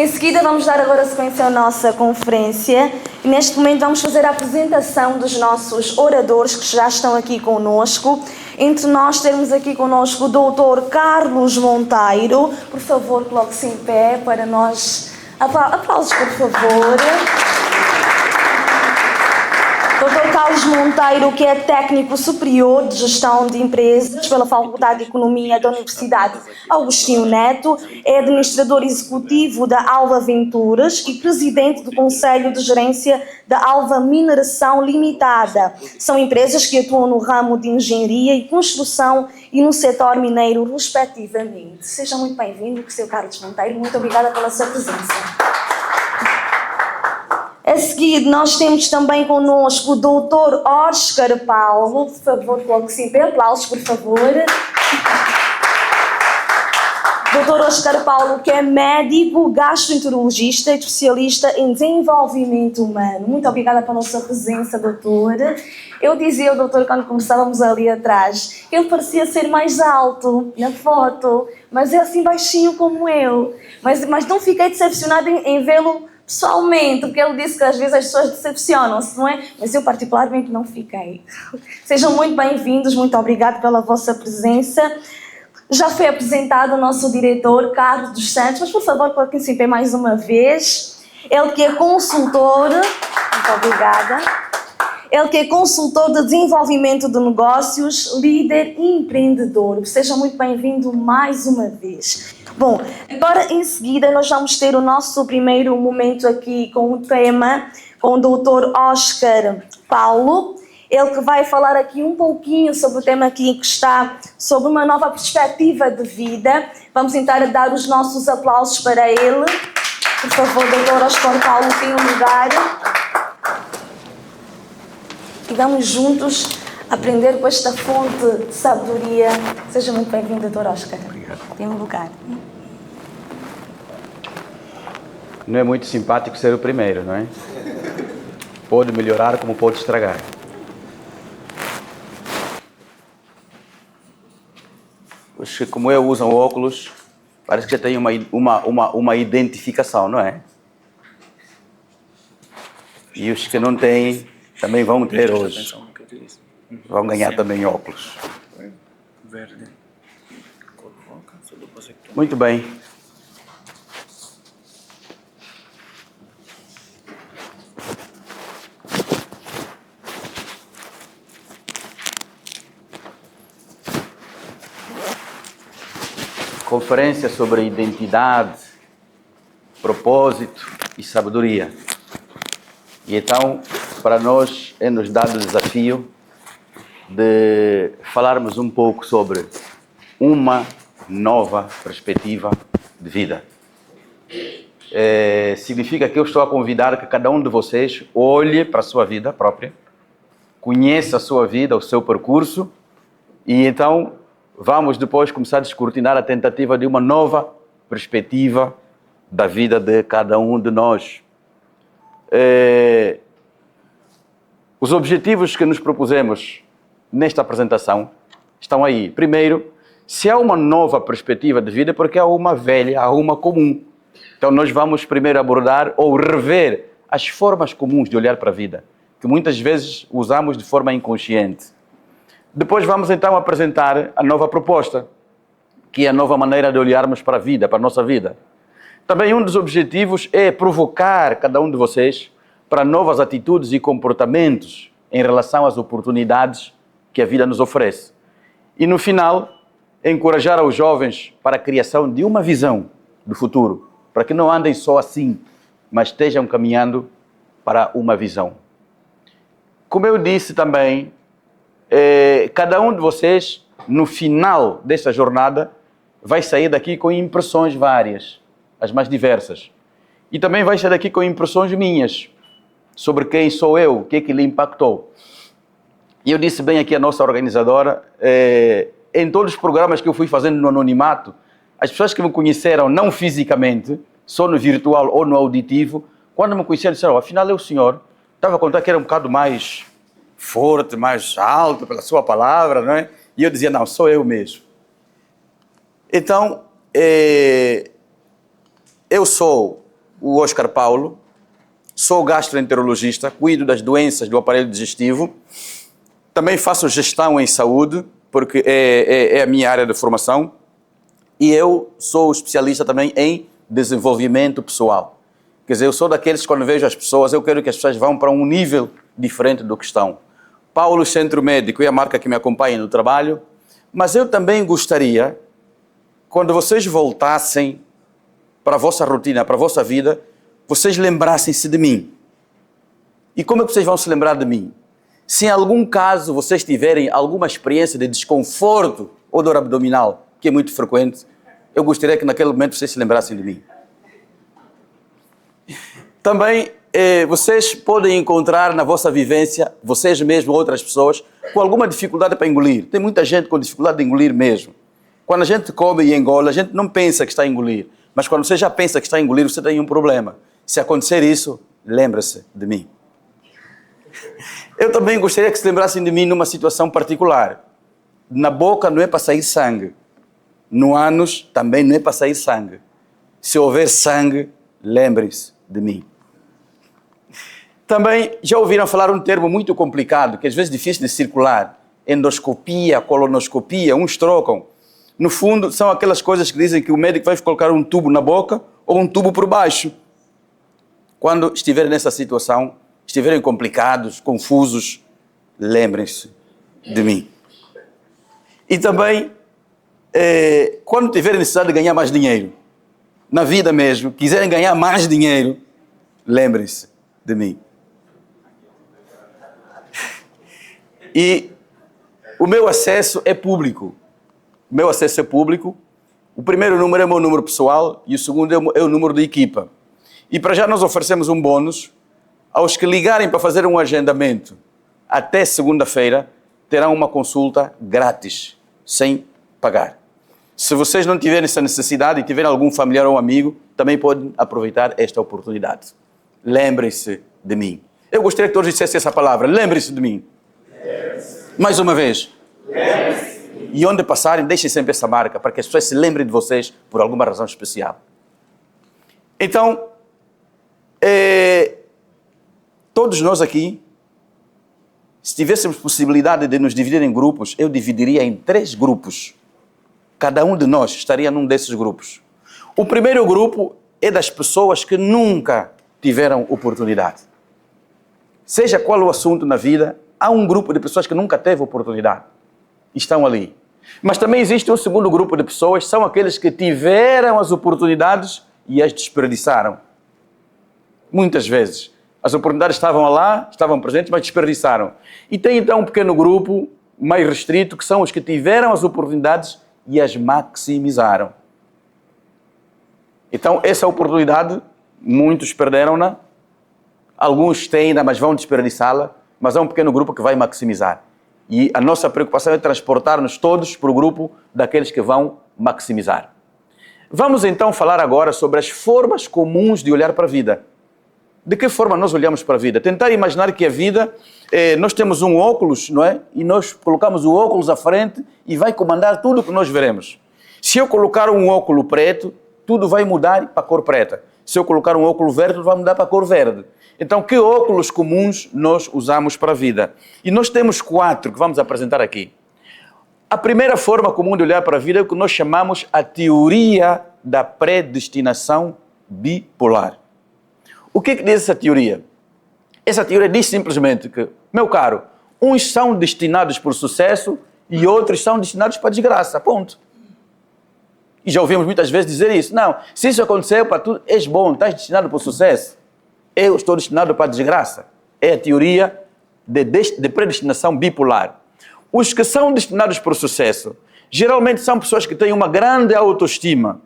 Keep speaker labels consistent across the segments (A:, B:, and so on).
A: Em seguida, vamos dar agora sequência à nossa conferência e neste momento vamos fazer a apresentação dos nossos oradores que já estão aqui conosco. Entre nós temos aqui conosco o Dr. Carlos Monteiro. Por favor, coloque-se em pé para nós. Aplausos, por favor. Dr. Carlos Monteiro, que é técnico superior de gestão de empresas pela Faculdade de Economia da Universidade Agostinho Neto, é administrador executivo da Alva Venturas e presidente do Conselho de Gerência da Alva Mineração Limitada. São empresas que atuam no ramo de engenharia e construção e no setor mineiro, respectivamente. Seja muito bem-vindo, Sr. Carlos Monteiro. Muito obrigada pela sua presença. A seguir, nós temos também connosco o Dr. Oscar Paulo. Por favor, coloque-se em pé. Aplausos, por favor. Dr. Oscar Paulo, que é médico, gastroenterologista e especialista em desenvolvimento humano. Muito obrigada pela sua presença, doutor. Eu dizia ao doutor, quando começávamos ali atrás, ele parecia ser mais alto na foto, mas é assim baixinho como eu. Mas não fiquei decepcionada em vê-lo pessoalmente, porque ele disse que às vezes as pessoas decepcionam-se, não é? Mas eu particularmente não fiquei. Sejam muito bem-vindos, muito obrigado pela vossa presença. Já foi apresentado o nosso diretor, Carlos dos Santos, mas por favor, coloquem-se em pé mais uma vez. Ele que é consultor, muito obrigada. Ele que é consultor de desenvolvimento de negócios, líder e empreendedor. Seja muito bem-vindo mais uma vez. Bom, agora em seguida nós vamos ter o nosso primeiro momento aqui com o tema, com o Dr. Oscar Paulo. Ele que vai falar aqui um pouquinho sobre o tema aqui que está sobre uma nova perspectiva de vida. Vamos tentar dar os nossos aplausos para ele. Por favor, Dr. Oscar Paulo, tem um lugar. E vamos juntos aprender com esta fonte de sabedoria. Seja muito bem-vindo, Dr. Oscar.
B: Obrigado.
A: Tem um lugar.
B: Não é muito simpático ser o primeiro, não é? Pode melhorar como pode estragar. Os que, como eu, usam óculos, parece que já tem uma identificação, não é? E os que não têm também vão ter hoje. Vão ganhar também óculos. Muito bem. Conferência sobre identidade, propósito e sabedoria. E então, para nós, é nos dado o desafio de falarmos um pouco sobre uma nova perspectiva de vida. Significa que eu estou a convidar que cada um de vocês olhe para a sua vida própria, conheça a sua vida, o seu percurso, e então vamos depois começar a descortinar a tentativa de uma nova perspectiva da vida de cada um de nós. Os objetivos que nos propusemos nesta apresentação estão aí. Primeiro, se há uma nova perspectiva de vida, porque há uma velha, há uma comum. Então nós vamos primeiro abordar ou rever as formas comuns de olhar para a vida, que muitas vezes usamos de forma inconsciente. Depois vamos então apresentar a nova proposta, que é a nova maneira de olharmos para a vida, para a nossa vida. Também um dos objetivos é provocar cada um de vocês para novas atitudes e comportamentos em relação às oportunidades que a vida nos oferece. E no final, encorajar os jovens para a criação de uma visão do futuro, para que não andem só assim, mas estejam caminhando para uma visão. Como eu disse também, cada um de vocês, no final desta jornada, vai sair daqui com impressões várias, as mais diversas. E também vai sair daqui com impressões minhas, sobre quem sou eu, o que é que lhe impactou. E eu disse bem aqui a nossa organizadora, em todos os programas que eu fui fazendo no anonimato, as pessoas que me conheceram não fisicamente, só no virtual ou no auditivo, quando me conheceram, disseram, afinal é o senhor. Estava a contar que era um bocado mais forte, mais alto pela sua palavra, não é? E eu dizia, não, sou eu mesmo. Então, eu sou o Oscar Paulo, sou gastroenterologista, cuido das doenças do aparelho digestivo, também faço gestão em saúde, porque é a minha área de formação, e eu sou especialista também em desenvolvimento pessoal. Quer dizer, eu sou daqueles que quando vejo as pessoas, eu quero que as pessoas vão para um nível diferente do que estão. Paulo, Centro Médico, é a marca que me acompanha no trabalho, mas eu também gostaria, quando vocês voltassem para a vossa rotina, para a vossa vida, vocês lembrassem-se de mim. E como é que vocês vão se lembrar de mim? Se em algum caso vocês tiverem alguma experiência de desconforto ou dor abdominal, que é muito frequente, eu gostaria que naquele momento vocês se lembrassem de mim. Também vocês podem encontrar na vossa vivência, vocês mesmos ou outras pessoas, com alguma dificuldade para engolir. Tem muita gente com dificuldade de engolir mesmo. Quando a gente come e engole, a gente não pensa que está a engolir. Mas quando você já pensa que está a engolir, você tem um problema. Se acontecer isso, lembre-se de mim. Eu também gostaria que se lembrassem de mim numa situação particular. Na boca não é para sair sangue. No ânus também não é para sair sangue. Se houver sangue, lembre-se de mim. Também já ouviram falar um termo muito complicado, que às vezes é difícil de circular. Endoscopia, colonoscopia, uns trocam. No fundo, são aquelas coisas que dizem que o médico vai colocar um tubo na boca ou um tubo por baixo. Quando estiverem nessa situação, estiverem complicados, confusos, lembrem-se de mim. E também, quando tiverem necessidade de ganhar mais dinheiro, na vida mesmo, quiserem ganhar mais dinheiro, lembrem-se de mim. E o meu acesso é público. O meu acesso é público. O primeiro número é o meu número pessoal e o segundo é o número de equipa. E para já nós oferecemos um bônus aos que ligarem para fazer um agendamento até segunda-feira, terão uma consulta grátis, sem pagar. Se vocês não tiverem essa necessidade e tiverem algum familiar ou amigo, também podem aproveitar esta oportunidade. Lembrem-se de mim. Eu gostaria que todos dissessem essa palavra. Lembrem-se de mim. Mais uma vez. E onde passarem, deixem sempre essa marca, para que as pessoas se lembrem de vocês por alguma razão especial. Então, todos nós aqui, se tivéssemos possibilidade de nos dividir em grupos, eu dividiria em 3 grupos. Cada um de nós estaria num desses grupos. O primeiro grupo é das pessoas que nunca tiveram oportunidade. Seja qual o assunto na vida, há um grupo de pessoas que nunca teve oportunidade. Estão ali. Mas também existe um segundo grupo de pessoas, são aqueles que tiveram as oportunidades e as desperdiçaram. Muitas vezes. As oportunidades estavam lá, estavam presentes, mas desperdiçaram. E tem então um pequeno grupo, mais restrito, que são os que tiveram as oportunidades e as maximizaram. Então, essa oportunidade, muitos perderam-na, alguns têm ainda, mas vão desperdiçá-la, mas há um pequeno grupo que vai maximizar. E a nossa preocupação é transportar-nos todos para o grupo daqueles que vão maximizar. Vamos então falar agora sobre as formas comuns de olhar para a vida. De que forma nós olhamos para a vida? Tentar imaginar que a vida, nós temos um óculos, não é? E nós colocamos o óculos à frente e vai comandar tudo o que nós veremos. Se eu colocar um óculos preto, tudo vai mudar para a cor preta. Se eu colocar um óculos verde, tudo vai mudar para a cor verde. Então, que óculos comuns nós usamos para a vida? E nós temos 4 que vamos apresentar aqui. A primeira forma comum de olhar para a vida é o que nós chamamos a teoria da predestinação bipolar. O que diz essa teoria? Essa teoria diz simplesmente que, meu caro, uns são destinados para o sucesso e outros são destinados para a desgraça, ponto. E já ouvimos muitas vezes dizer isso. Não, se isso aconteceu para tu, és bom, estás destinado para o sucesso. Eu estou destinado para a desgraça. É a teoria de predestinação bipolar. Os que são destinados para o sucesso, geralmente são pessoas que têm uma grande autoestima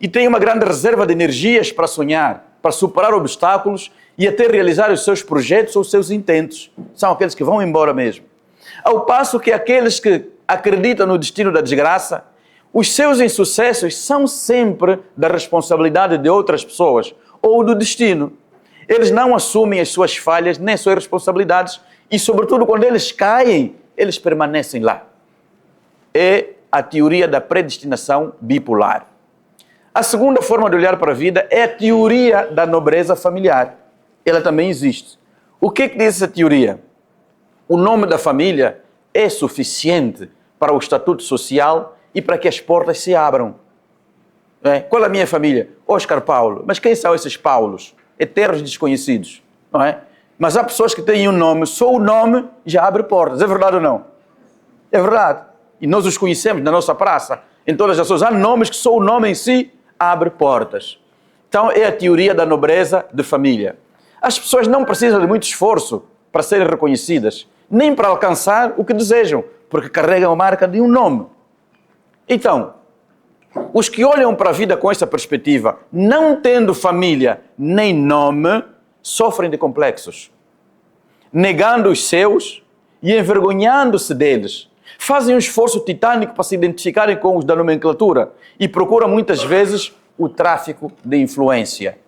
B: e têm uma grande reserva de energias para sonhar, para superar obstáculos e até realizar os seus projetos ou os seus intentos. São aqueles que vão embora mesmo. Ao passo que aqueles que acreditam no destino da desgraça, os seus insucessos são sempre da responsabilidade de outras pessoas ou do destino. Eles não assumem as suas falhas nem as suas responsabilidades e, sobretudo, quando eles caem, eles permanecem lá. É a teoria da predestinação bipolar. A segunda forma de olhar para a vida é a teoria da nobreza familiar. Ela também existe. O que diz essa teoria? O nome da família é suficiente para o estatuto social e para que as portas se abram. Qual é a minha família? Oscar Paulo. Mas quem são esses Paulos? Eternos desconhecidos. Não é? Mas há pessoas que têm um nome, só o nome já abre portas. É verdade ou não? É verdade. E nós os conhecemos na nossa praça. Em todas as pessoas há nomes que só o nome em si abre portas. Então é a teoria da nobreza de família. As pessoas não precisam de muito esforço para serem reconhecidas, nem para alcançar o que desejam, porque carregam a marca de um nome. Então, os que olham para a vida com essa perspectiva, não tendo família nem nome, sofrem de complexos, negando os seus e envergonhando-se deles. Fazem um esforço titânico para se identificarem com os da nomenclatura e procuram muitas vezes o tráfico de influência.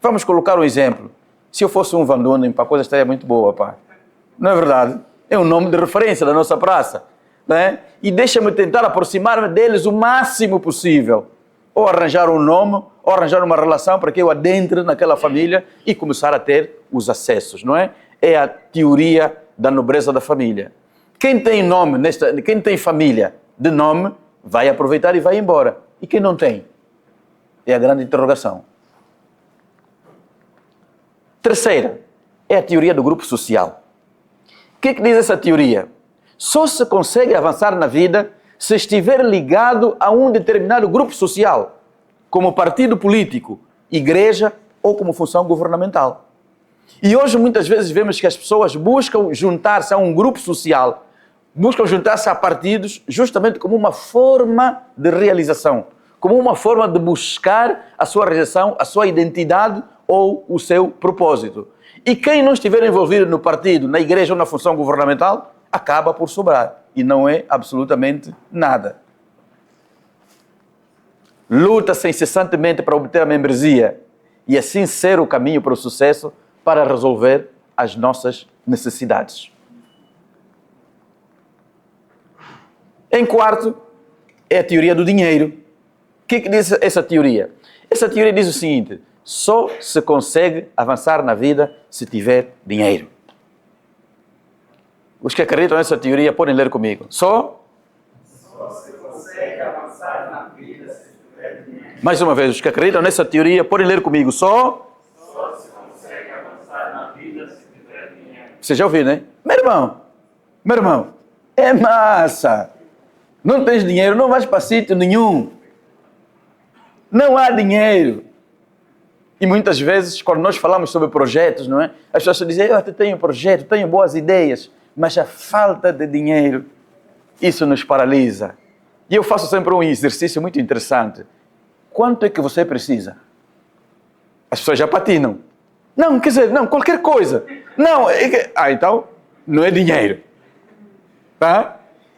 B: Vamos colocar um exemplo. Se eu fosse um Van Dunen, a coisa estaria muito boa, pá. Não é verdade? É um nome de referência da nossa praça. Né? E deixa-me tentar aproximar-me deles o máximo possível. Ou arranjar um nome, ou arranjar uma relação para que eu adentre naquela família e começar a ter os acessos, não é? É a teoria da nobreza da família. Quem tem nome, quem tem família de nome, vai aproveitar e vai embora. E quem não tem? É a grande interrogação. Terceira, é a teoria do grupo social. O que diz essa teoria? Só se consegue avançar na vida se estiver ligado a um determinado grupo social, como partido político, igreja ou como função governamental. E hoje muitas vezes vemos que as pessoas buscam juntar-se a um grupo social, buscam juntar-se a partidos justamente como uma forma de realização, como uma forma de buscar a sua realização, a sua identidade ou o seu propósito. E quem não estiver envolvido no partido, na igreja ou na função governamental, acaba por sobrar. E não é absolutamente nada. Luta-se incessantemente para obter a membresia e assim ser o caminho para o sucesso para resolver as nossas necessidades. Em quarto, é a teoria do dinheiro. O que diz essa teoria? Essa teoria diz o seguinte: só se consegue avançar na vida se tiver dinheiro. Os que acreditam nessa teoria podem ler comigo. Só se consegue avançar na vida se tiver dinheiro. Mais uma vez, os que acreditam nessa teoria podem ler comigo. Só se consegue avançar na vida se tiver dinheiro. Você já ouviu, né? Meu irmão, é massa. Não tens dinheiro, não vais para sítio nenhum. Não há dinheiro. E muitas vezes, quando nós falamos sobre projetos, não é? As pessoas dizem, eu tenho um projeto, tenho boas ideias, mas a falta de dinheiro, isso nos paralisa. E eu faço sempre um exercício muito interessante. Quanto é que você precisa? As pessoas já patinam. Não, quer dizer, não, qualquer coisa. Não, então, não é dinheiro. Tá?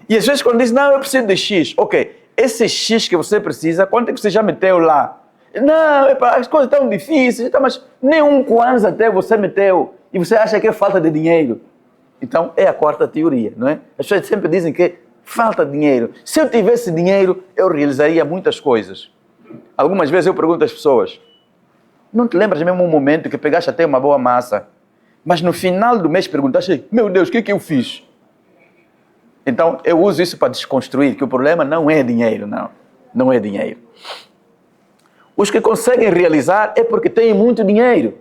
B: E às vezes quando diz, não, eu preciso de X. Ok, esse X que você precisa, quanto é que você já meteu lá? Não, as coisas estão difíceis, mas nem um kwanza até você meteu. E você acha que é falta de dinheiro. Então, é a quarta teoria, não é? As pessoas sempre dizem que falta de dinheiro. Se eu tivesse dinheiro, eu realizaria muitas coisas. Algumas vezes eu pergunto às pessoas, não te lembras mesmo um momento que pegaste até uma boa massa, mas no final do mês perguntaste, meu Deus, o que eu fiz? Então, eu uso isso para desconstruir que o problema não é dinheiro, não. Não é dinheiro. Os que conseguem realizar é porque têm muito dinheiro,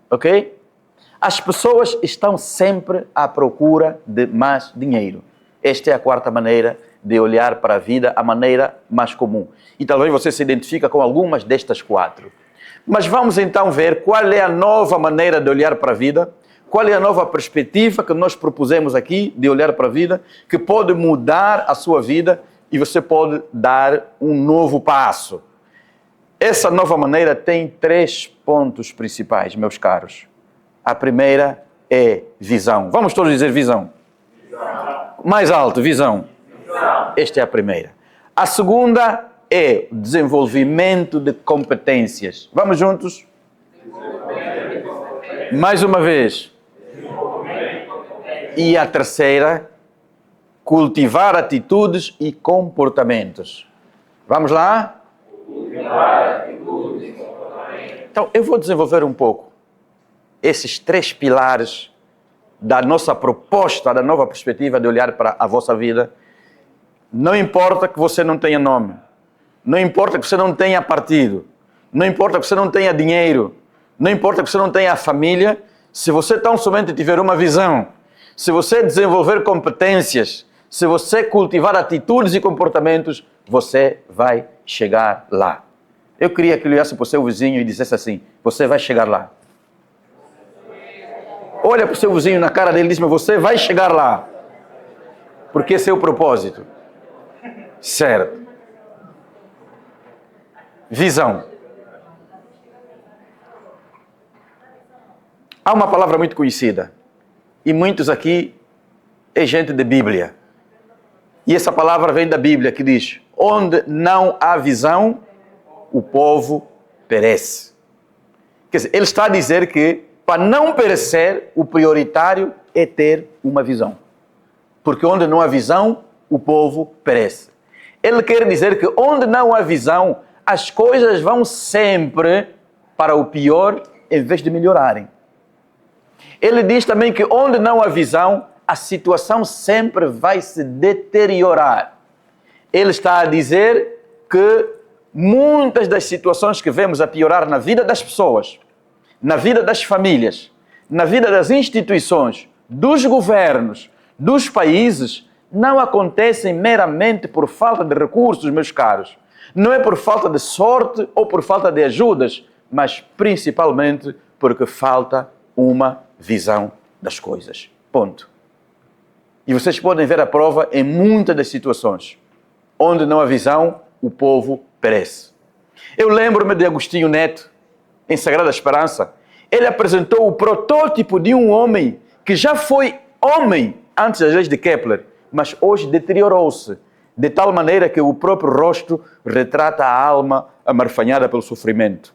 B: ok? As pessoas estão sempre à procura de mais dinheiro. Esta é a quarta maneira de olhar para a vida, a maneira mais comum. E talvez você se identifique com algumas destas quatro. Mas vamos então ver qual é a nova maneira de olhar para a vida, qual é a nova perspectiva que nós propusemos aqui de olhar para a vida, que pode mudar a sua vida e você pode dar um novo passo. Essa nova maneira tem 3 pontos principais, meus caros. A primeira é visão. Vamos todos dizer visão. Mais alto, visão. Esta é a primeira. A segunda é desenvolvimento de competências. Vamos juntos? Mais uma vez. E a terceira, cultivar atitudes e comportamentos. Vamos lá? Cultivar Então, eu vou desenvolver um pouco esses 3 pilares da nossa proposta, da nova perspectiva de olhar para a vossa vida. Não importa que você não tenha nome, não importa que você não tenha partido, não importa que você não tenha dinheiro, não importa que você não tenha família, se você tão somente tiver uma visão, se você desenvolver competências, se você cultivar atitudes e comportamentos, você vai chegar lá. Eu queria que ele olhasse para o seu vizinho e dissesse assim: você vai chegar lá. Olha para o seu vizinho na cara dele e diz: mas você vai chegar lá. Porque esse é o propósito. Certo. Visão. Há uma palavra muito conhecida. E muitos aqui é gente de Bíblia. E essa palavra vem da Bíblia, que diz: onde não há visão, o povo perece. Quer dizer, ele está a dizer que, para não perecer, o prioritário é ter uma visão. Porque onde não há visão, o povo perece. Ele quer dizer que onde não há visão, as coisas vão sempre para o pior, em vez de melhorarem. Ele diz também que onde não há visão, a situação sempre vai se deteriorar. Ele está a dizer que muitas das situações que vemos a piorar na vida das pessoas, na vida das famílias, na vida das instituições, dos governos, dos países, não acontecem meramente por falta de recursos, meus caros. Não é por falta de sorte ou por falta de ajudas, mas principalmente porque falta uma visão das coisas. Ponto. E vocês podem ver a prova em muitas das situações. Onde não há visão, o povo perece. Eu lembro-me de Agostinho Neto, em Sagrada Esperança. Ele apresentou o protótipo de um homem que já foi homem antes das leis de Kepler, mas hoje deteriorou-se, de tal maneira que o próprio rosto retrata a alma amarfanhada pelo sofrimento.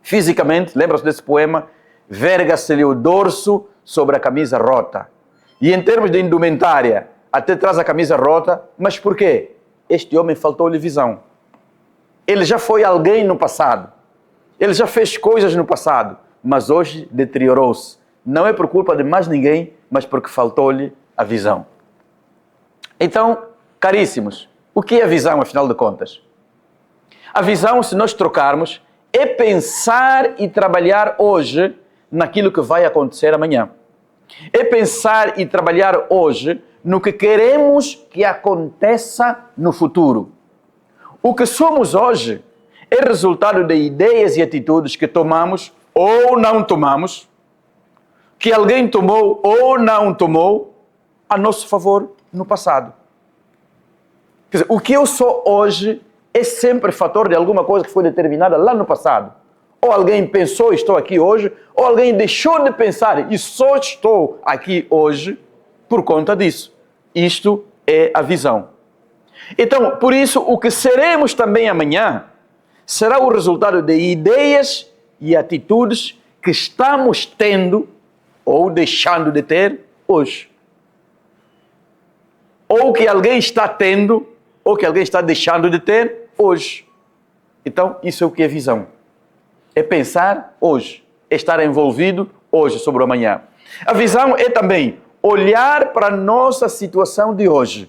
B: Fisicamente, lembra-se desse poema? Verga-se-lhe o dorso sobre a camisa rota. E em termos de indumentária, até traz a camisa rota, mas por quê? Este homem faltou-lhe visão. Ele já foi alguém no passado. Ele já fez coisas no passado, mas hoje deteriorou-se. Não é por culpa de mais ninguém, mas porque faltou-lhe a visão. Então, caríssimos, o que é a visão, afinal de contas? A visão, se nós trocarmos, é pensar e trabalhar hoje naquilo que vai acontecer amanhã. É pensar e trabalhar hoje no que queremos que aconteça no futuro. O que somos hoje é resultado de ideias e atitudes que tomamos ou não tomamos, que alguém tomou ou não tomou a nosso favor no passado. Quer dizer, o que eu sou hoje é sempre fator de alguma coisa que foi determinada lá no passado. Ou alguém pensou, estou aqui hoje, ou alguém deixou de pensar e só estou aqui hoje por conta disso. Isto é a visão. Então, por isso, o que seremos também amanhã será o resultado de ideias e atitudes que estamos tendo ou deixando de ter hoje. Ou que alguém está tendo, ou que alguém está deixando de ter hoje. Então, isso é o que é visão. É pensar hoje, é estar envolvido hoje sobre o amanhã. A visão é também olhar para a nossa situação de hoje,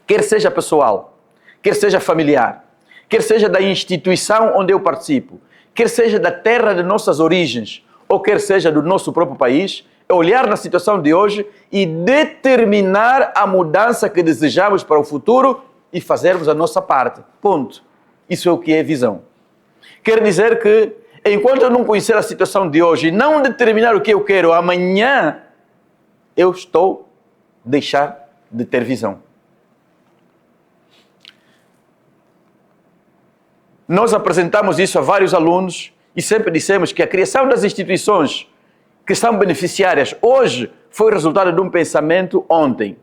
B: quer seja pessoal, quer seja familiar, quer seja da instituição onde eu participo, quer seja da terra de nossas origens, ou quer seja do nosso próprio país, é olhar na situação de hoje e determinar a mudança que desejamos para o futuro e fazermos a nossa parte. Ponto. Isso é o que é visão. Quer dizer que, enquanto eu não conhecer a situação de hoje e não determinar o que eu quero amanhã, eu estou a deixar de ter visão. Nós apresentamos isso a vários alunos e sempre dissemos que a criação das instituições que são beneficiárias hoje foi resultado de um pensamento ontem.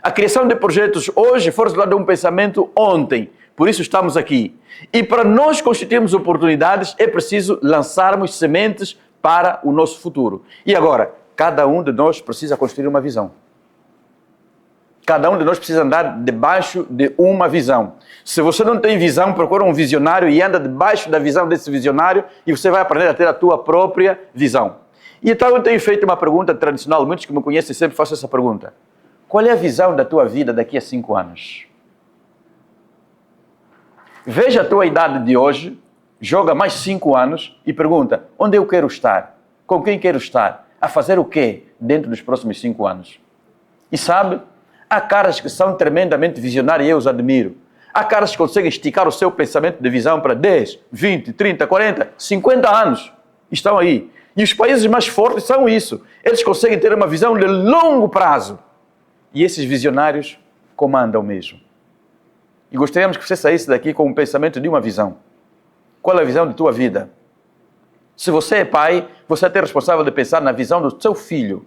B: A criação de projetos hoje foi resultado de um pensamento ontem. Por isso estamos aqui. E para nós constituirmos oportunidades, é preciso lançarmos sementes para o nosso futuro. E agora, cada um de nós precisa construir uma visão. Cada um de nós precisa andar debaixo de uma visão. Se você não tem visão, procura um visionário e anda debaixo da visão desse visionário e você vai aprender a ter a tua própria visão. E então eu tenho feito uma pergunta tradicional, muitos que me conhecem sempre faço essa pergunta. Qual é a visão da tua vida daqui a 5 anos? Veja a tua idade de hoje, joga mais 5 anos e pergunta, onde eu quero estar? Com quem quero estar? A fazer o quê dentro dos próximos 5 anos? E sabe, há caras que são tremendamente visionários e eu os admiro. Há caras que conseguem esticar o seu pensamento de visão para 10, 20, 30, 40, 50 anos. Estão aí. E os países mais fortes são isso. Eles conseguem ter uma visão de longo prazo. E esses visionários comandam mesmo. E gostaríamos que você saísse daqui com um pensamento de uma visão. Qual é a visão de tua vida? Se você é pai, você é até responsável de pensar na visão do seu filho.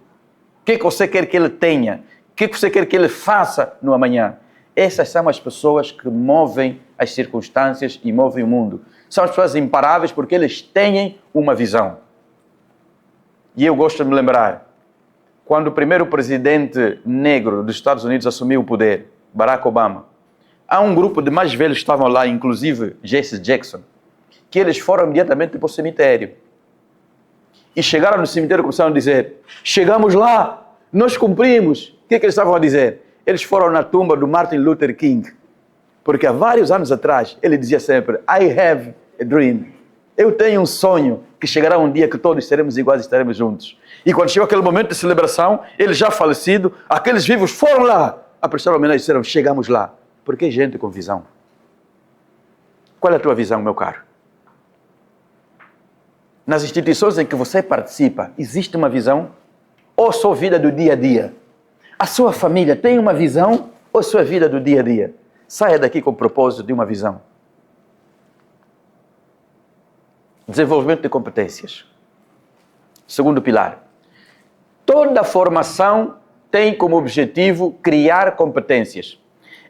B: O que é que você quer que ele tenha? O que é que você quer que ele faça no amanhã? Essas são as pessoas que movem as circunstâncias e movem o mundo. São as pessoas imparáveis porque eles têm uma visão. E eu gosto de me lembrar, quando o primeiro presidente negro dos Estados Unidos assumiu o poder, Barack Obama, há um grupo de mais velhos que estavam lá, inclusive Jesse Jackson, que eles foram imediatamente para o cemitério. E chegaram no cemitério e começaram a dizer, chegamos lá, nós cumprimos. O que é que eles estavam a dizer? Eles foram na tumba do Martin Luther King, porque há vários anos atrás ele dizia sempre, I have a dream. Eu tenho um sonho que chegará um dia que todos seremos iguais e estaremos juntos. E quando chegou aquele momento de celebração, ele já falecido, aqueles vivos foram lá a prestar homenagem e disseram, chegamos lá. Porque gente com visão. Qual é a tua visão, meu caro? Nas instituições em que você participa, existe uma visão? Ou só vida do dia a dia? A sua família tem uma visão ou sua vida do dia a dia? Saia daqui com o propósito de uma visão. Desenvolvimento de competências. Segundo pilar. Toda formação tem como objetivo criar competências.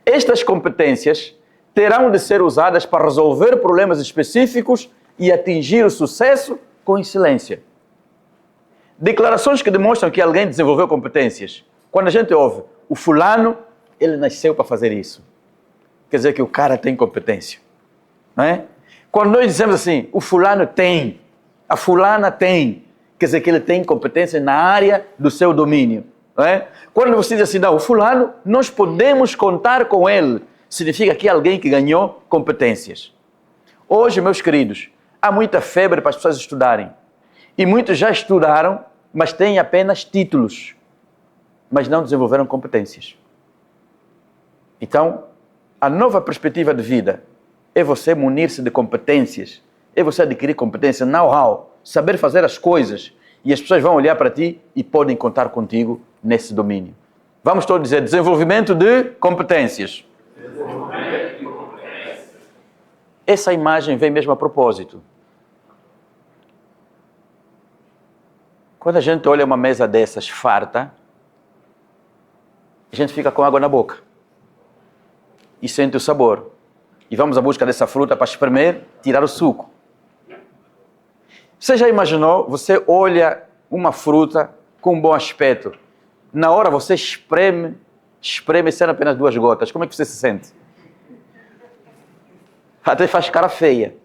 B: Estas competências terão de ser usadas para resolver problemas específicos e atingir o sucesso com excelência. Declarações que demonstram que alguém desenvolveu competências. Quando a gente ouve, o fulano, ele nasceu para fazer isso. Quer dizer que o cara tem competência. Não é? Quando nós dizemos assim, o fulano tem, a fulana tem, quer dizer que ele tem competência na área do seu domínio. Não é? Quando você diz assim, não, o fulano, nós podemos contar com ele, significa que é alguém que ganhou competências. Hoje, meus queridos, há muita febre para as pessoas estudarem. E muitos já estudaram, mas têm apenas títulos, mas não desenvolveram competências. Então, a nova perspectiva de vida é você munir-se de competências, é você adquirir competência, know-how, saber fazer as coisas, e as pessoas vão olhar para ti e podem contar contigo nesse domínio. Vamos todos dizer, desenvolvimento de competências. Desenvolvimento de competências. Essa imagem vem mesmo a propósito. Quando a gente olha uma mesa dessas farta, a gente fica com água na boca e sente o sabor. E vamos à busca dessa fruta para espremer, tirar o suco. Você já imaginou, você olha uma fruta com um bom aspecto, na hora você espreme sendo apenas 2 gotas, como é que você se sente? Até faz cara feia,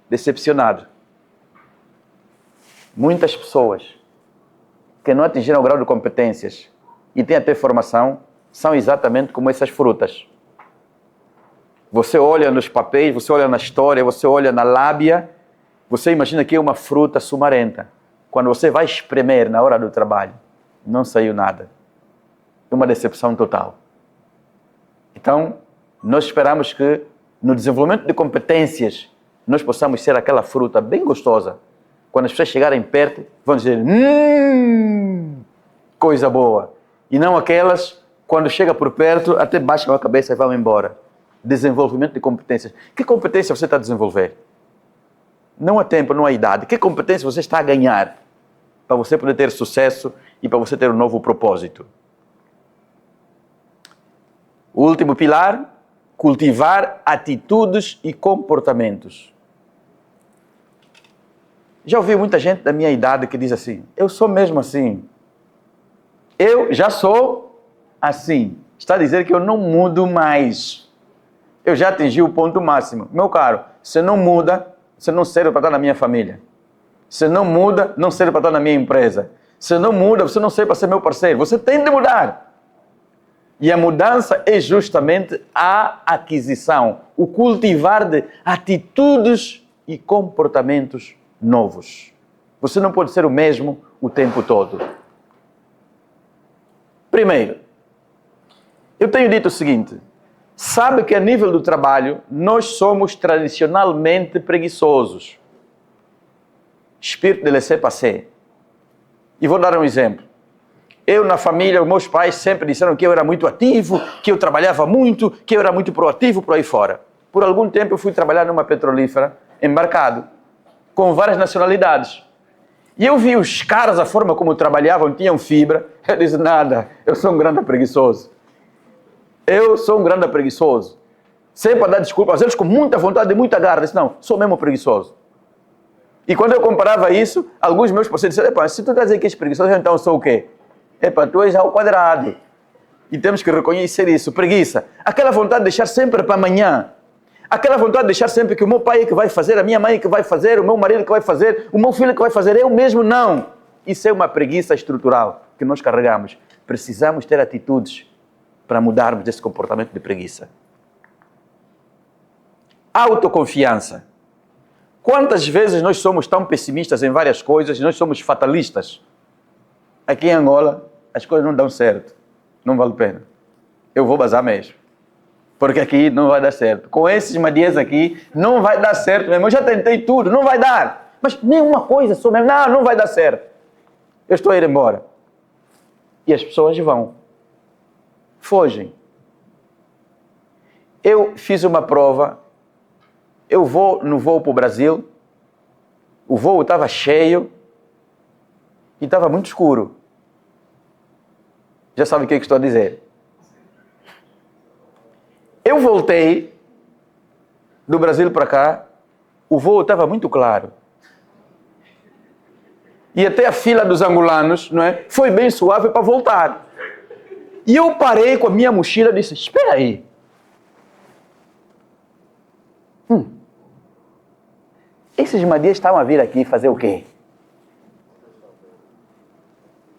B: decepcionado. Muitas pessoas que não atingiram o grau de competências e têm até formação, são exatamente como essas frutas. Você olha nos papéis, você olha na história, você olha na lábia, você imagina que é uma fruta sumarenta. Quando você vai espremer na hora do trabalho, não saiu nada. É uma decepção total. Então, nós esperamos que no desenvolvimento de competências, nós possamos ser aquela fruta bem gostosa. Quando as pessoas chegarem perto, vão dizer, coisa boa. E não aquelas, quando chega por perto, até baixam a cabeça e vão embora. Desenvolvimento de competências. Que competência você está a desenvolver? Não há tempo, não há idade. Que competência você está a ganhar para você poder ter sucesso e para você ter um novo propósito? O último pilar, cultivar atitudes e comportamentos. Já ouvi muita gente da minha idade que diz assim, eu sou mesmo assim. Eu já sou assim. Está a dizer que eu não mudo mais. Eu já atingi o ponto máximo. Meu caro, você não muda, você não serve para estar na minha família. Você não muda, não serve para estar na minha empresa. Você não muda, você não serve para ser meu parceiro. Você tem de mudar. E a mudança é justamente a aquisição, o cultivar de atitudes e comportamentos novos. Você não pode ser o mesmo o tempo todo. Primeiro, eu tenho dito o seguinte: sabe que a nível do trabalho nós somos tradicionalmente preguiçosos. Espírito de laissez-passer. E vou dar um exemplo. Eu, na família, os meus pais sempre disseram que eu era muito ativo, que eu trabalhava muito, que eu era muito proativo por aí fora. Por algum tempo eu fui trabalhar numa petrolífera, embarcado, com várias nacionalidades. E eu vi os caras, a forma como trabalhavam, tinham fibra. Eu disse, nada, eu sou um grande preguiçoso. Eu sou um grande preguiçoso. Sempre a dar desculpa, às vezes com muita vontade e muita garra. Eu disse, não, sou mesmo preguiçoso. E quando eu comparava isso, alguns meus parceiros disseram, epa, se tu estás a dizer que és preguiçoso, então eu sou o quê? Epa, tu és ao quadrado. E temos que reconhecer isso, preguiça. Aquela vontade de deixar sempre para amanhã. Aquela vontade de deixar sempre que o meu pai é que vai fazer, a minha mãe é que vai fazer, o meu marido é que vai fazer, o meu filho é que vai fazer, eu mesmo não. Isso é uma preguiça estrutural que nós carregamos. Precisamos ter atitudes para mudarmos desse comportamento de preguiça. Autoconfiança. Quantas vezes nós somos tão pessimistas em várias coisas, nós somos fatalistas? Aqui em Angola, as coisas não dão certo. Não vale a pena. Eu vou bazar mesmo. Porque aqui não vai dar certo. Com esses madias aqui, não vai dar certo mesmo. Eu já tentei tudo, não vai dar. Mas nenhuma coisa sou mesmo. Não vai dar certo. Eu estou a ir embora. E as pessoas vão. Fogem. Eu fiz uma prova. Eu vou no voo para o Brasil. O voo estava cheio. E estava muito escuro. Já sabe o que estou a dizer. Eu voltei do Brasil para cá, o voo estava muito claro. E até a fila dos angolanos, não é? Foi bem suave para voltar. E eu parei com a minha mochila e disse, espera aí. Esses madias estavam a vir aqui fazer o quê?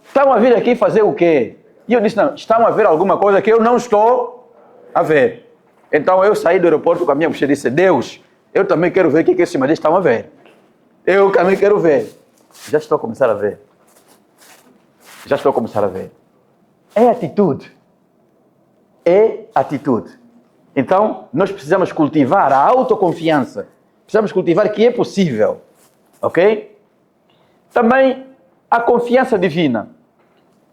B: Estavam a vir aqui fazer o quê? E eu disse, não, estão a ver alguma coisa que eu não estou a ver. Então eu saí do aeroporto com a minha mochila e disse, Deus, eu também quero ver o que esses madias estão a ver. Eu também quero ver. Já estou a começar a ver. Já estou a começar a ver. É atitude. É atitude. Então, nós precisamos cultivar a autoconfiança. Precisamos cultivar que é possível. Ok? Também a confiança divina.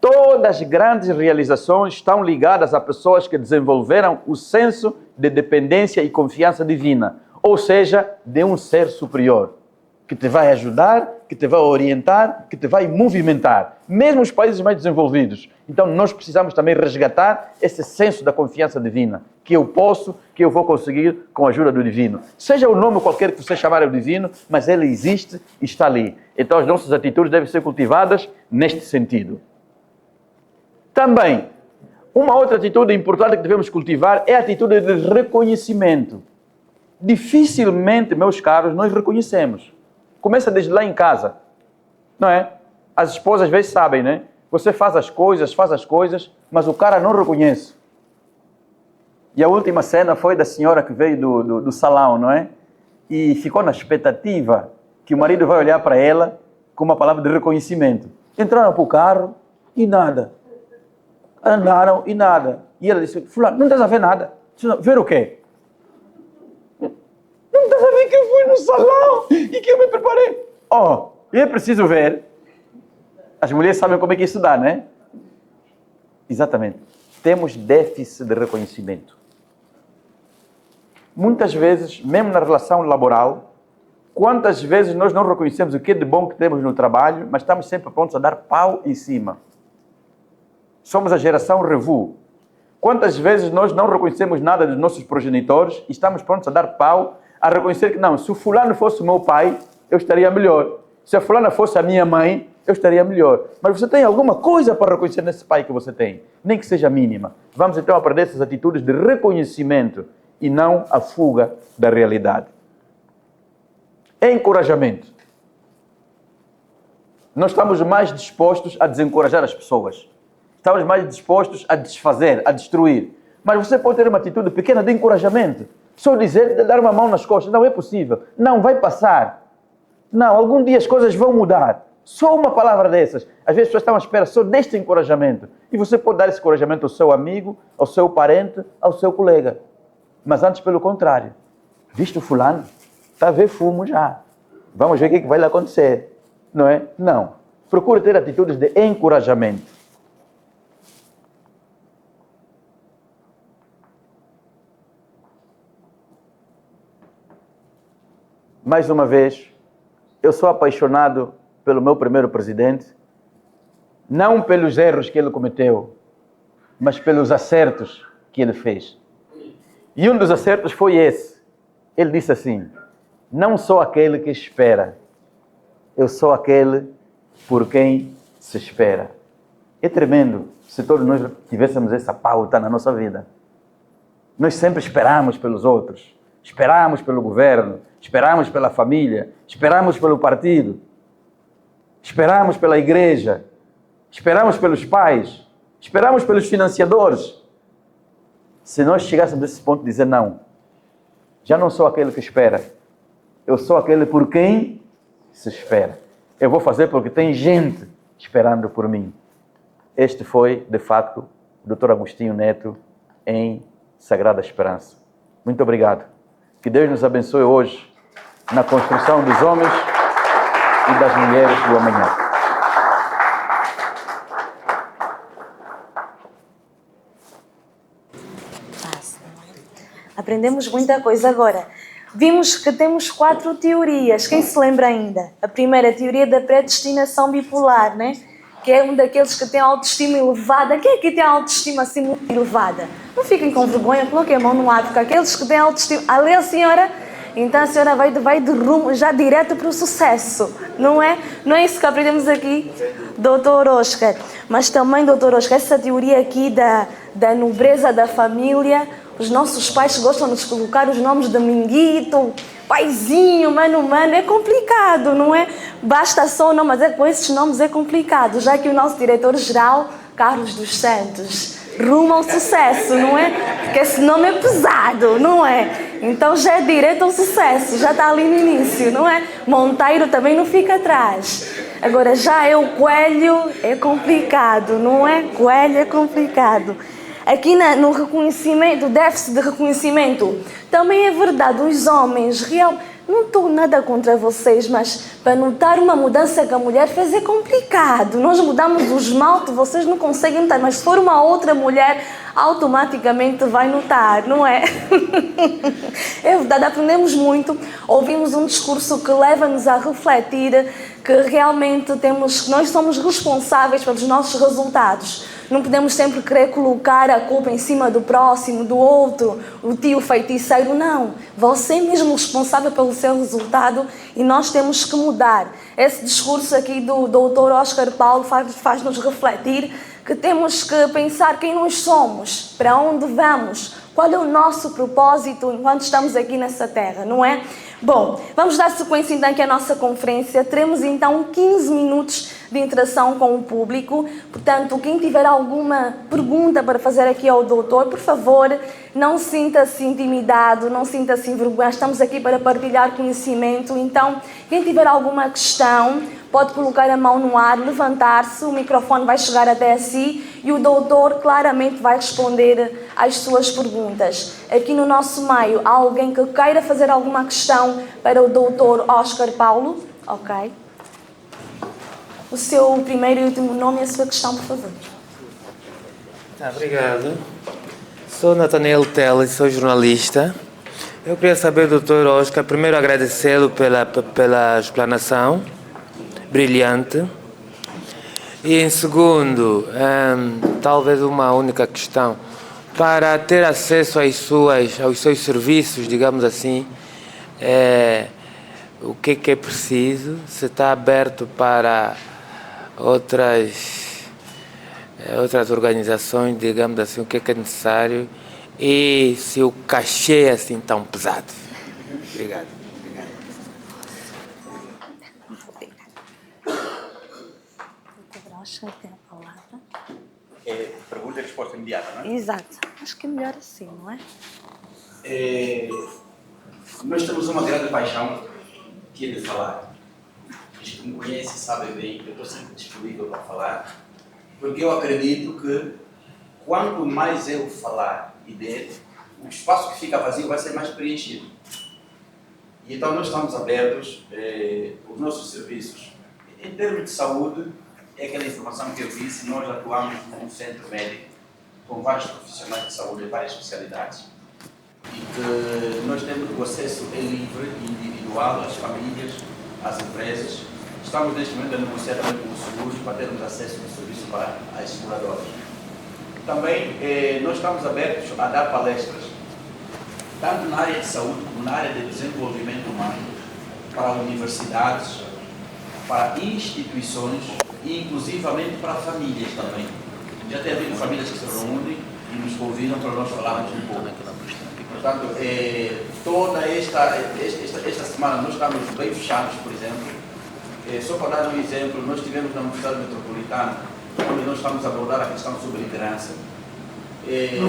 B: Todas as grandes realizações estão ligadas a pessoas que desenvolveram o senso de dependência e confiança divina. Ou seja, de um ser superior. Que te vai ajudar, que te vai orientar, que te vai movimentar. Mesmo os países mais desenvolvidos. Então nós precisamos também resgatar esse senso da confiança divina. Que eu posso, que eu vou conseguir com a ajuda do divino. Seja o nome qualquer que você chamar o divino, mas ele existe e está ali. Então as nossas atitudes devem ser cultivadas neste sentido. Também, uma outra atitude importante que devemos cultivar é a atitude de reconhecimento. Dificilmente, meus caros, nós reconhecemos. Começa desde lá em casa, não é? As esposas às vezes sabem, né? Você faz as coisas, mas o cara não reconhece. E a última cena foi da senhora que veio do salão, não é? E ficou na expectativa que o marido vai olhar para ela com uma palavra de reconhecimento. Entraram para o carro e nada. Andaram e nada. E ela disse, fulano, não estás a ver nada? Disse, ver o quê? Não estás a ver que eu fui no salão e que eu me preparei? É preciso ver. As mulheres sabem como é que isso dá, né? Exatamente. Temos déficit de reconhecimento. Muitas vezes, mesmo na relação laboral, quantas vezes nós não reconhecemos o que é de bom que temos no trabalho, mas estamos sempre prontos a dar pau em cima. Somos a geração revu. Quantas vezes nós não reconhecemos nada dos nossos progenitores e estamos prontos a dar pau, a reconhecer que não, se o fulano fosse o meu pai, eu estaria melhor. Se a fulana fosse a minha mãe, eu estaria melhor. Mas você tem alguma coisa para reconhecer nesse pai que você tem, nem que seja mínima. Vamos então aprender essas atitudes de reconhecimento e não a fuga da realidade. Encorajamento. Nós estamos mais dispostos a desencorajar as pessoas. Estamos mais dispostos a desfazer, a destruir. Mas você pode ter uma atitude pequena de encorajamento. Só dizer, dar uma mão nas costas. Não é possível. Não, vai passar. Não, algum dia as coisas vão mudar. Só uma palavra dessas. Às vezes as pessoas estão à espera só deste encorajamento. E você pode dar esse encorajamento ao seu amigo, ao seu parente, ao seu colega. Mas antes, pelo contrário. Viste o fulano? Está a ver fumo já. Vamos ver o que vai lhe acontecer. Não é? Não. Procure ter atitudes de encorajamento. Mais uma vez, eu sou apaixonado pelo meu primeiro presidente, não pelos erros que ele cometeu, mas pelos acertos que ele fez. E um dos acertos foi esse. Ele disse assim: não sou aquele que espera, eu sou aquele por quem se espera. É tremendo se todos nós tivéssemos essa pauta na nossa vida. Nós sempre esperamos pelos outros, esperamos pelo governo, esperamos pela família, esperamos pelo partido, esperamos pela igreja, esperamos pelos pais, esperamos pelos financiadores. Se nós chegássemos a esse ponto de dizer não, já não sou aquele que espera, eu sou aquele por quem se espera. Eu vou fazer porque tem gente esperando por mim. Este foi, de facto, o Dr. Agostinho Neto em Sagrada Esperança. Muito obrigado. Que Deus nos abençoe hoje na construção dos homens e das mulheres do amanhã.
A: Aprendemos muita coisa agora. Vimos que temos 4 teorias. Quem se lembra ainda? A primeira, a teoria da predestinação bipolar, né? Que é um daqueles que tem autoestima elevada. Quem é que tem autoestima assim muito elevada? Não fiquem com vergonha, coloquem a mão no ar, porque aqueles que têm autoestima... Ali a senhora... Então a senhora vai de rumo já direto para o sucesso, não é? Não é isso que aprendemos aqui, Dr. Oscar. Mas também, Dr. Oscar, essa teoria aqui da nobreza da família, os nossos pais gostam de nos colocar os nomes de Minguito, Paizinho, Mano, é complicado, não é? Basta só o nome, mas com esses nomes é complicado, já que o nosso diretor-geral, Carlos dos Santos, rumo ao sucesso, não é? Porque esse nome é pesado, não é? Então já é direto ao sucesso, já está ali no início, não é? Monteiro também não fica atrás. Agora já é o Coelho, é complicado, não é? Coelho é complicado. Aqui no reconhecimento, déficit de reconhecimento, também é verdade, os homens, não estou nada contra vocês, mas para notar uma mudança que a mulher fez é complicado. Nós mudamos o esmalte, vocês não conseguem notar, mas se for uma outra mulher, automaticamente vai notar, não é? É verdade, aprendemos muito, ouvimos um discurso que leva-nos a refletir que realmente nós somos responsáveis pelos nossos resultados. Não podemos sempre querer colocar a culpa em cima do próximo, do outro, o tio feiticeiro. Não. Você é mesmo responsável pelo seu resultado e nós temos que mudar. Esse discurso aqui do Dr. Oscar Paulo faz-nos refletir que temos que pensar quem nós somos, para onde vamos, qual é o nosso propósito enquanto estamos aqui nessa terra, não é? Bom, vamos dar sequência então aqui à nossa conferência. Teremos então 15 minutos de interação com o público. Portanto, quem tiver alguma pergunta para fazer aqui ao doutor, por favor, não sinta-se intimidado, não sinta-se envergonhado. Estamos aqui para partilhar conhecimento. Então, quem tiver alguma questão, pode colocar a mão no ar, levantar-se, o microfone vai chegar até si e o doutor claramente vai responder às suas perguntas. Aqui no nosso meio, há alguém que queira fazer alguma questão para o doutor Oscar Paulo? Ok. O seu primeiro e último nome e a sua questão, por favor.
C: Obrigado. Sou Nathaniel Teles, sou jornalista. Eu queria saber, doutor Oscar, primeiro agradecê-lo pela explanação brilhante. E em segundo, talvez uma única questão. Para ter acesso aos seus serviços, digamos assim, o que é preciso? Se está aberto para outras organizações, digamos assim, o que é necessário e se o cachê é assim tão pesado. Obrigado.
A: Oscar tem a palavra.
B: É pergunta e resposta imediata, não é?
A: Exato. Acho que é melhor assim, não é?
B: Nós temos uma grande paixão que é de falar. Os que me conhecem sabem bem que eu estou sempre disponível para falar, porque eu acredito que quanto mais eu falar e der, o espaço que fica vazio vai ser mais preenchido. E então nós estamos abertos, os nossos serviços. Em termos de saúde, é aquela informação que eu disse, nós atuamos num centro médico com vários profissionais de saúde de várias especialidades e que nós temos o acesso livre e individual às famílias, às empresas. Estamos neste momento a negociar também com os seguros para termos acesso ao serviço para as seguradoras. Também nós estamos abertos a dar palestras, tanto na área de saúde como na área de desenvolvimento humano, para universidades, para instituições e inclusivamente para famílias também. Já tem havido famílias que se reúnem e nos convidam para nós falarmos um pouco. Portanto, toda esta semana nós estamos bem fechados, por exemplo. Só para dar um exemplo, nós estivemos na Universidade Metropolitana, onde nós estamos a abordar a questão sobre liderança.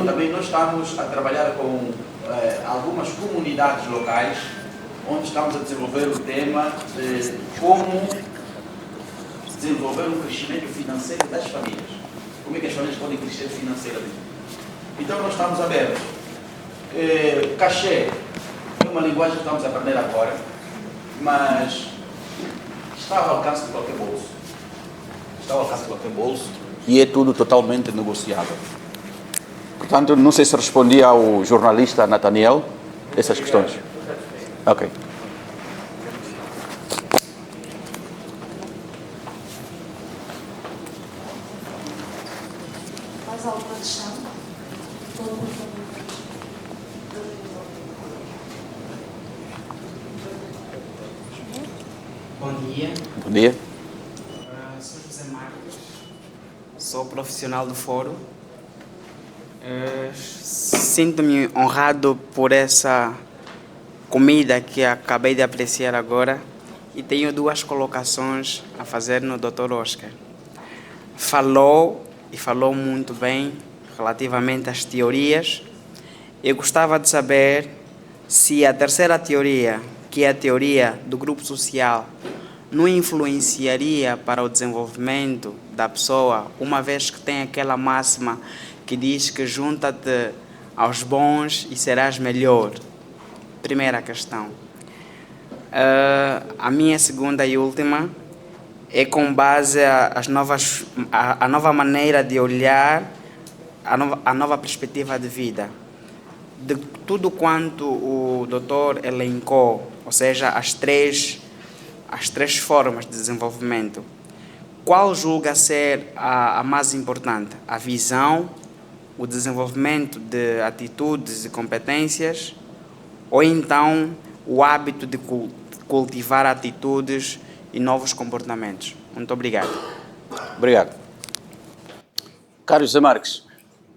B: Também nós estamos a trabalhar com algumas comunidades locais, onde estamos a desenvolver o tema de como desenvolver um crescimento financeiro das famílias. Como é que as famílias podem crescer financeiramente? Então nós estamos abertos. Cachê é uma linguagem que estamos a aprender agora, mas está ao alcance de qualquer bolso. Está ao alcance de qualquer bolso e é tudo totalmente negociável. Portanto, não sei se respondi ao jornalista Nathaniel essas questões. Ok.
A: Mais alguma questão?
D: Bom dia.
B: Bom dia.
D: Sou José Marcos, sou profissional do fórum. Sinto-me honrado por essa comida que acabei de apreciar agora e tenho duas colocações a fazer no Dr. Oscar. Falou muito bem relativamente às teorias. Eu gostava de saber se a terceira teoria, que é a teoria do grupo social, não influenciaria para o desenvolvimento da pessoa, uma vez que tem aquela máxima que diz que junta-te aos bons e serás melhor. Primeira questão. A minha segunda e última é com base a nova maneira de olhar, a nova perspectiva de vida. De tudo quanto o doutor elencou, ou seja, as três formas de desenvolvimento, qual julga ser a mais importante? A visão, o desenvolvimento de atitudes e competências, ou então o hábito de cultivar atitudes e novos comportamentos? Muito obrigado.
B: Obrigado. Carlos José Marques,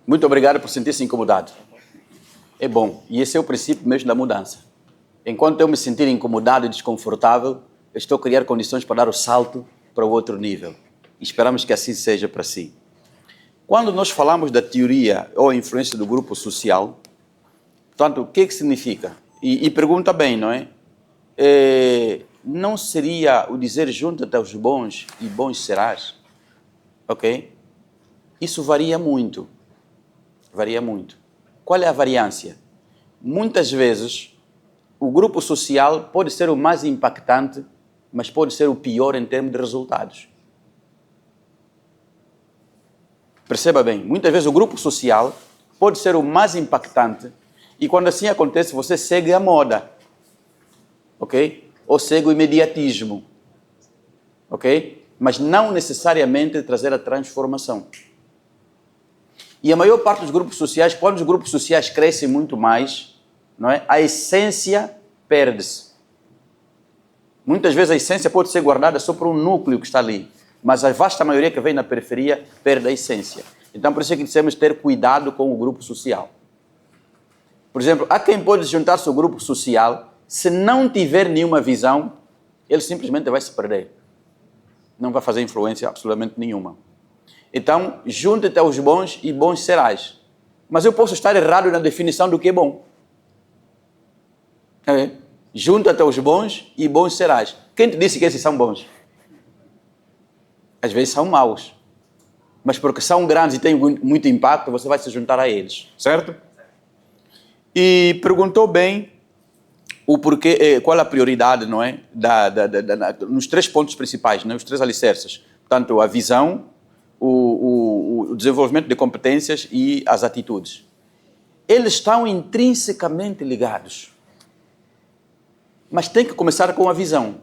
B: muito obrigado por sentir-se incomodado. É bom, e esse é o princípio mesmo da mudança. Enquanto eu me sentir incomodado e desconfortável, eu estou a criar condições para dar o salto para o outro nível. E esperamos que assim seja para si. Quando nós falamos da teoria ou influência do grupo social, portanto, o que significa? E pergunta bem, não é? Não seria o dizer junta-te aos bons e bons serás? Ok? Isso varia muito. Varia muito. Qual é a variância? Muitas vezes, o grupo social pode ser o mais impactante, mas pode ser o pior em termos de resultados. Perceba bem, muitas vezes o grupo social pode ser o mais impactante e quando assim acontece, você segue a moda, ok? Ou segue o imediatismo, ok? Mas não necessariamente trazer a transformação. E a maior parte dos grupos sociais, quando os grupos sociais crescem muito mais, não é? A essência perde-se. Muitas vezes a essência pode ser guardada só por um núcleo que está ali. mas a vasta maioria que vem na periferia perde a essência. Então, por isso é que temos que ter cuidado com o grupo social. Por exemplo, há quem pode juntar-se ao grupo social, se não tiver nenhuma visão, ele simplesmente vai se perder. Não vai fazer influência absolutamente nenhuma. Então, junte-te aos bons e bons serás. Mas eu posso estar errado na definição do que é bom. Junta-te aos bons e bons serás. Quem te disse que esses são bons? Às vezes são maus. Mas porque são grandes e têm muito impacto, você vai se juntar a eles. Certo? E perguntou bem o porquê, qual a prioridade, não é? Nos 3 pontos principais, não é? Os 3 alicerces. Portanto, a visão, o desenvolvimento de competências e as atitudes. Eles estão intrinsecamente ligados. Mas tem que começar com a visão.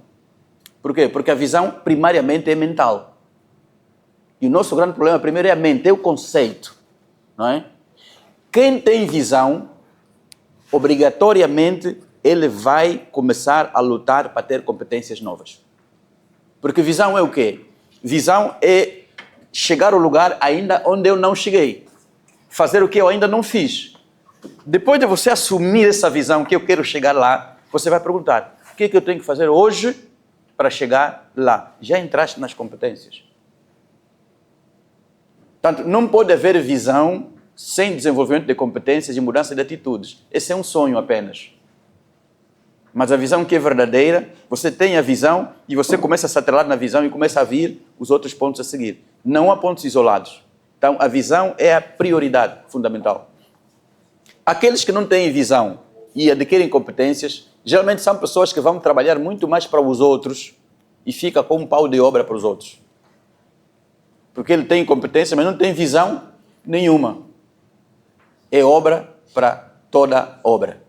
B: Por quê? Porque a visão, primariamente, é mental. E o nosso grande problema, primeiro, é a mente, é o conceito. Não é? Quem tem visão, obrigatoriamente, ele vai começar a lutar para ter competências novas. Porque visão é o quê? Visão é chegar ao lugar ainda onde eu não cheguei. Fazer o que eu ainda não fiz. Depois de você assumir essa visão que eu quero chegar lá, você vai perguntar, o que é que eu tenho que fazer hoje para chegar lá? Já entraste nas competências. Portanto, não pode haver visão sem desenvolvimento de competências e mudança de atitudes. Esse é um sonho apenas. Mas a visão que é verdadeira, você tem a visão e você começa a se atrelar na visão e começa a vir os outros pontos a seguir. Não há pontos isolados. Então, a visão é a prioridade fundamental. Aqueles que não têm visão e adquirem competências, geralmente são pessoas que vão trabalhar muito mais para os outros e fica com um pau de obra para os outros. Porque ele tem competência, mas não tem visão nenhuma. É obra para toda obra.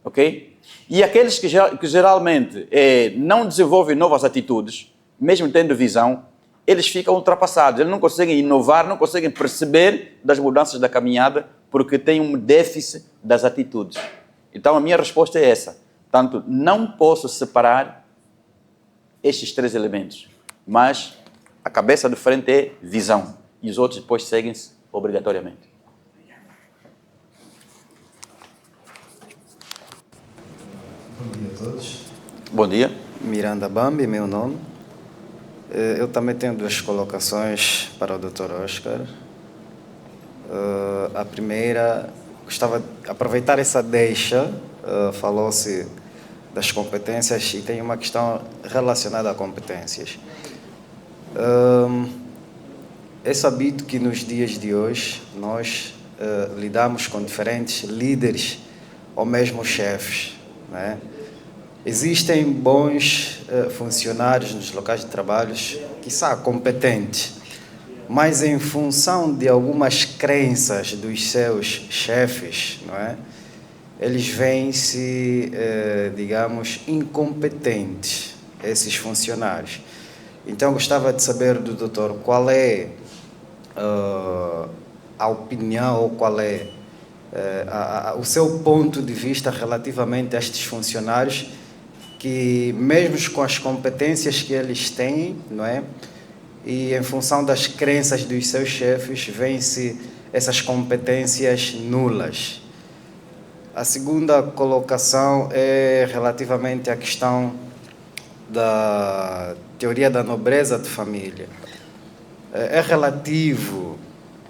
B: Ok? E aqueles que geralmente não desenvolvem novas atitudes, mesmo tendo visão, eles ficam ultrapassados. Eles não conseguem inovar, não conseguem perceber das mudanças da caminhada, porque têm um déficit das atitudes. Então a minha resposta é essa. Portanto, não posso separar estes 3 elementos, mas a cabeça de frente é visão, e os outros depois seguem-se obrigatoriamente.
E: Bom dia a todos.
B: Bom dia.
E: Miranda Bambi, meu nome. Eu também tenho 2 colocações para o Dr. Oscar. A primeira, gostava de aproveitar essa deixa, falou-se das competências e tem uma questão relacionada a competências. É sabido que nos dias de hoje nós lidamos com diferentes líderes ou mesmo chefes, né? Existem bons funcionários nos locais de trabalho, quiçá competentes, mas em função de algumas crenças dos seus chefes, não é? Eles veem-se, digamos, incompetentes, esses funcionários. Então, gostava de saber do doutor qual é a opinião ou qual é o seu ponto de vista relativamente a estes funcionários que, mesmo com as competências que eles têm, não é? E em função das crenças dos seus chefes, veem-se essas competências nulas. A segunda colocação é relativamente à questão da teoria da nobreza de família. É relativo,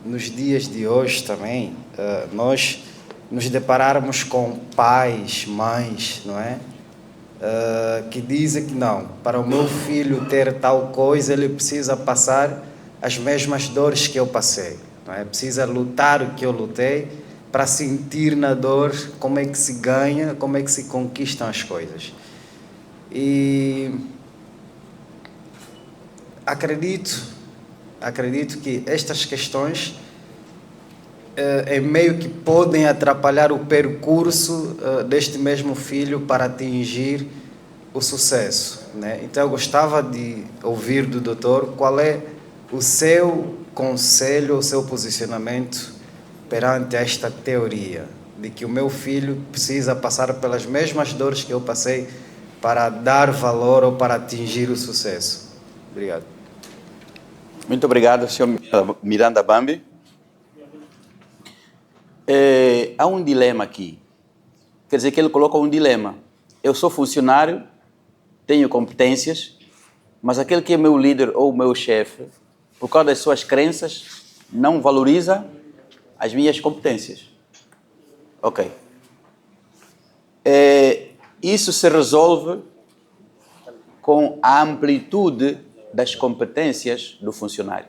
E: nos dias de hoje também, nós nos depararmos com pais, mães, não é? Que dizem que não, para o meu filho ter tal coisa, ele precisa passar as mesmas dores que eu passei, não é? Precisa lutar o que eu lutei para sentir na dor como é que se ganha, como é que se conquistam as coisas. E acredito que estas questões meio que podem atrapalhar o percurso deste mesmo filho para atingir o sucesso, né? Então eu gostava de ouvir do doutor qual é o seu conselho, o seu posicionamento perante esta teoria de que o meu filho precisa passar pelas mesmas dores que eu passei para dar valor ou para atingir o sucesso. Obrigado.
B: Muito obrigado, senhor Miranda Bambi. Há um dilema aqui. Quer dizer que ele coloca um dilema. Eu sou funcionário, tenho competências, mas aquele que é meu líder ou meu chefe, por causa das suas crenças, não valoriza as minhas competências. Ok. Isso se resolve com a amplitude das competências do funcionário.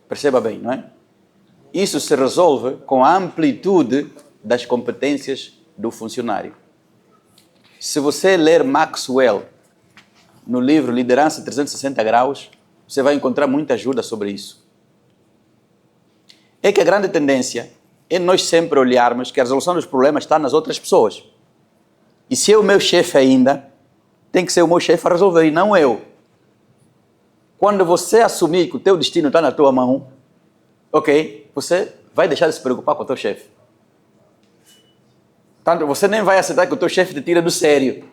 B: Perceba bem, não é? Isso se resolve com a amplitude das competências do funcionário. Se você ler Maxwell no livro Liderança 360 Graus, você vai encontrar muita ajuda sobre isso. É que a grande tendência é nós sempre olharmos que a resolução dos problemas está nas outras pessoas. E se é o meu chefe ainda, tem que ser o meu chefe a resolver e não eu. Quando você assumir que o teu destino está na tua mão, ok, você vai deixar de se preocupar com o teu chefe. Tanto você nem vai aceitar que o teu chefe te tira do sério.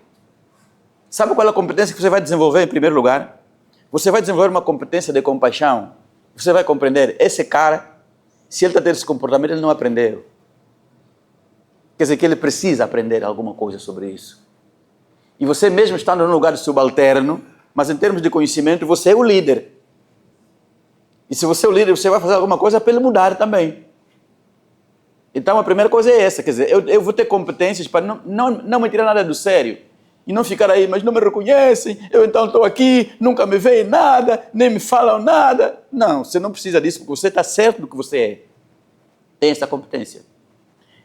B: Sabe qual é a competência que você vai desenvolver em primeiro lugar? Você vai desenvolver uma competência de compaixão. Você vai compreender, esse cara, se ele está tendo esse comportamento, ele não aprendeu. Quer dizer que ele precisa aprender alguma coisa sobre isso. E você mesmo estando no lugar de subalterno, mas em termos de conhecimento, você é o líder. E se você é o líder, você vai fazer alguma coisa para ele mudar também. Então a primeira coisa é essa, quer dizer, eu vou ter competências para não me tirar nada do sério. E não ficar aí, mas não me reconhecem, eu então estou aqui, nunca me veem nada, nem me falam nada. Não, você não precisa disso, porque você está certo do que você é. Tem essa competência.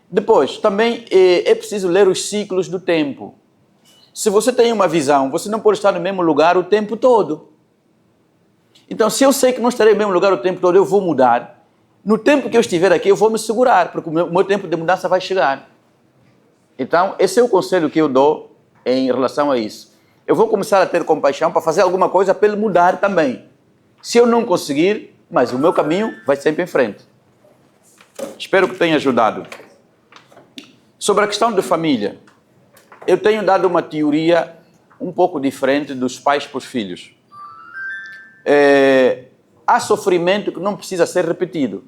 B: Depois, também é preciso ler os ciclos do tempo. Se você tem uma visão, você não pode estar no mesmo lugar o tempo todo. Então, se eu sei que não estarei no mesmo lugar o tempo todo, eu vou mudar. No tempo que eu estiver aqui, eu vou me segurar, porque o meu tempo de mudança vai chegar. Então, esse é o conselho que eu dou em relação a isso. Eu vou começar a ter compaixão para fazer alguma coisa para ele mudar também. Se eu não conseguir, mas o meu caminho vai sempre em frente. Espero que tenha ajudado. Sobre a questão de família, eu tenho dado uma teoria um pouco diferente dos pais para os filhos. Há sofrimento que não precisa ser repetido,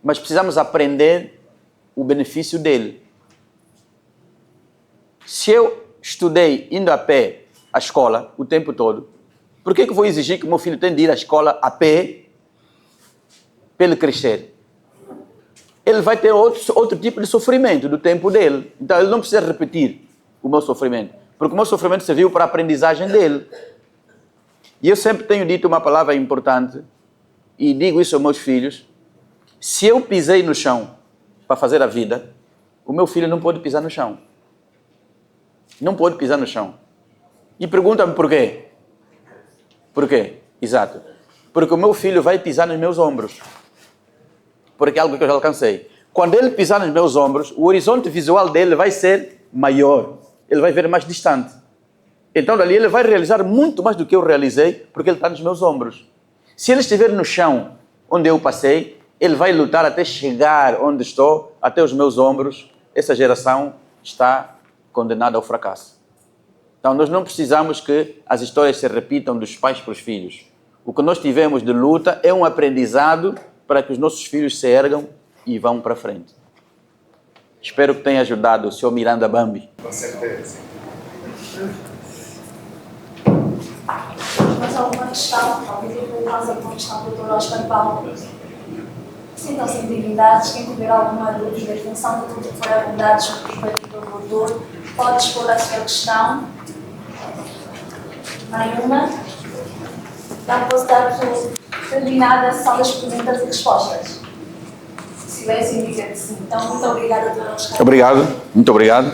B: mas precisamos aprender o benefício dele. Se eu estudei indo a pé à escola o tempo todo, por que eu vou exigir que o meu filho tenha de ir à escola a pé para ele crescer? Ele vai ter outro tipo de sofrimento do tempo dele. Então ele não precisa repetir o meu sofrimento, porque o meu sofrimento serviu para a aprendizagem dele. E eu sempre tenho dito uma palavra importante, e digo isso aos meus filhos: se eu pisei no chão para fazer a vida, o meu filho não pode pisar no chão. Não pode pisar no chão. E pergunta-me por quê? Por quê? Exato. Porque o meu filho vai pisar nos meus ombros. Porque é algo que eu já alcancei. Quando ele pisar nos meus ombros, o horizonte visual dele vai ser maior. Ele vai ver mais distante. Então, dali ele vai realizar muito mais do que eu realizei, porque ele está nos meus ombros. Se ele estiver no chão, onde eu passei, ele vai lutar até chegar onde estou, até os meus ombros. Essa geração está condenada ao fracasso. Então, nós não precisamos que as histórias se repitam dos pais para os filhos. O que nós tivemos de luta é um aprendizado para que os nossos filhos se ergam e vão para frente. Espero que tenha ajudado o senhor Miranda Bambi.
F: Com certeza.
A: Mas alguma questão? Alguém tem mais alguma questão do Dr. Oscar Paulo? Sintam-se indignados. Quem tiver alguma dúvida em função de tudo que foi abordado sobre o doutor, pode expor a sua questão. Nenhuma? Então, posso dar por terminada a sessão das perguntas e respostas. Silêncio indica que sim. Então, muito obrigada, Dr. Oscar.
B: Obrigado, muito obrigado.